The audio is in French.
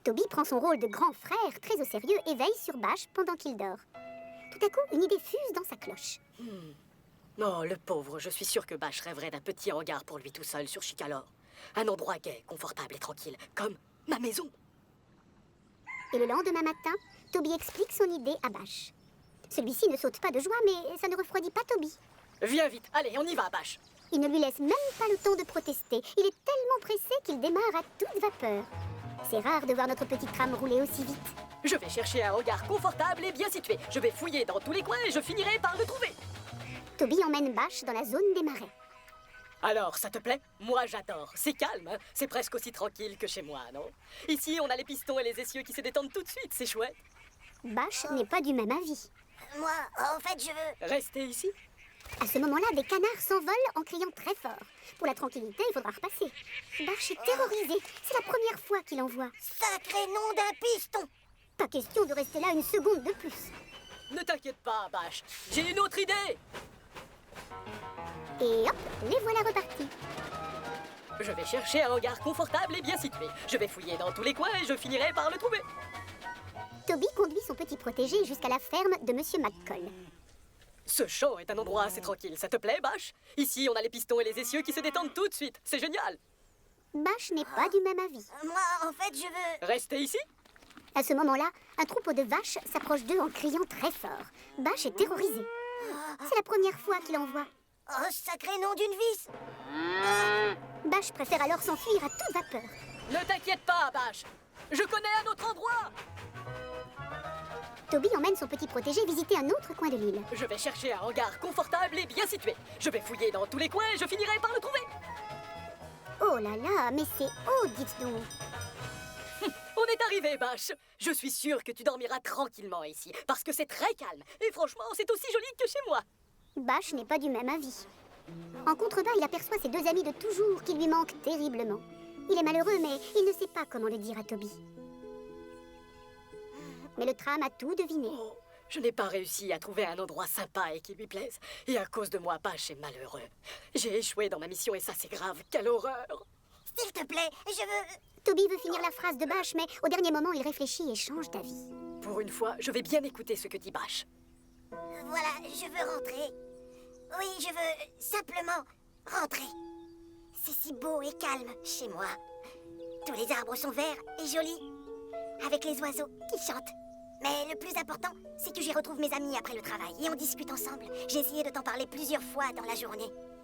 Toby prend son rôle de grand frère très au sérieux et veille sur Bâche pendant qu'il dort. Tout à coup, une idée fuse dans sa cloche. Oh, le pauvre, je suis sûr que Bâche rêverait d'un petit hangar pour lui tout seul sur Chicalor. Un endroit gai, confortable et tranquille, comme ma maison. Et le lendemain matin, Toby explique son idée à Bâche. Celui-ci ne saute pas de joie, mais ça ne refroidit pas Toby. Viens vite, allez, on y va, Bâche. Il ne lui laisse même pas le temps de protester. Il est tellement pressé qu'il démarre à toute vapeur. C'est rare de voir notre petite trame rouler aussi vite. Je vais chercher un hangar confortable et bien situé. Je vais fouiller dans tous les coins et je finirai par le trouver. Toby emmène Bâche dans la zone des marais. Alors, ça te plaît? Moi, j'adore. C'est calme, hein? C'est presque aussi tranquille que chez moi, non? Ici, on a les pistons et les essieux qui se détendent tout de suite, c'est chouette. Bâche n'est pas du même avis. Moi, en fait, je veux... Restez ici. À ce moment-là, des canards s'envolent en criant très fort. Pour la tranquillité, il faudra repasser. Bâche est terrorisé. C'est la première fois qu'il en voit. Sacré nom d'un piston! Pas question de rester là une seconde de plus. Ne t'inquiète pas, Bâche. J'ai une autre idée. Et hop, les voilà repartis. Je vais chercher un hangar confortable et bien situé. Je vais fouiller dans tous les coins et je finirai par le trouver. Toby conduit son petit protégé jusqu'à la ferme de Monsieur McCall. Ce champ est un endroit assez tranquille. Ça te plaît, Bâche? Ici, on a les pistons et les essieux qui se détendent tout de suite. C'est génial. Bâche n'est pas du même avis. Moi, en fait, je veux... Restez ici. À ce moment-là, un troupeau de vaches s'approche d'eux en criant très fort. Bâche est terrorisé. C'est la première fois qu'il en voit. Oh, sacré nom d'une vis! Bâche préfère alors s'enfuir à toute vapeur. Ne t'inquiète pas, Bâche. Je connais un autre endroit. Toby emmène son petit protégé visiter un autre coin de l'île. Je vais chercher un hangar confortable et bien situé. Je vais fouiller dans tous les coins et je finirai par le trouver. Oh là là, mais c'est haut, dites donc. On est arrivé, Bâche. Je suis sûr que tu dormiras tranquillement ici, parce que c'est très calme. Et franchement, c'est aussi joli que chez moi. Bâche n'est pas du même avis. En contrebas, il aperçoit ses deux amis de toujours qui lui manquent terriblement. Il est malheureux, mais il ne sait pas comment le dire à Toby. Mais le tram a tout deviné. Oh, je n'ai pas réussi à trouver un endroit sympa et qui lui plaise. Et à cause de moi, Bâche est malheureux. J'ai échoué dans ma mission et ça, c'est grave. Quelle horreur. S'il te plaît, je veux... Toby veut finir la phrase de Bâche, mais au dernier moment, il réfléchit et change d'avis. Pour une fois, je vais bien écouter ce que dit Bâche. Voilà, je veux rentrer. Oui, je veux simplement rentrer. C'est si beau et calme chez moi. Tous les arbres sont verts et jolis, avec les oiseaux qui chantent. Mais le plus important, c'est que j'y retrouve mes amis après le travail et on discute ensemble. J'ai essayé de t'en parler plusieurs fois dans la journée.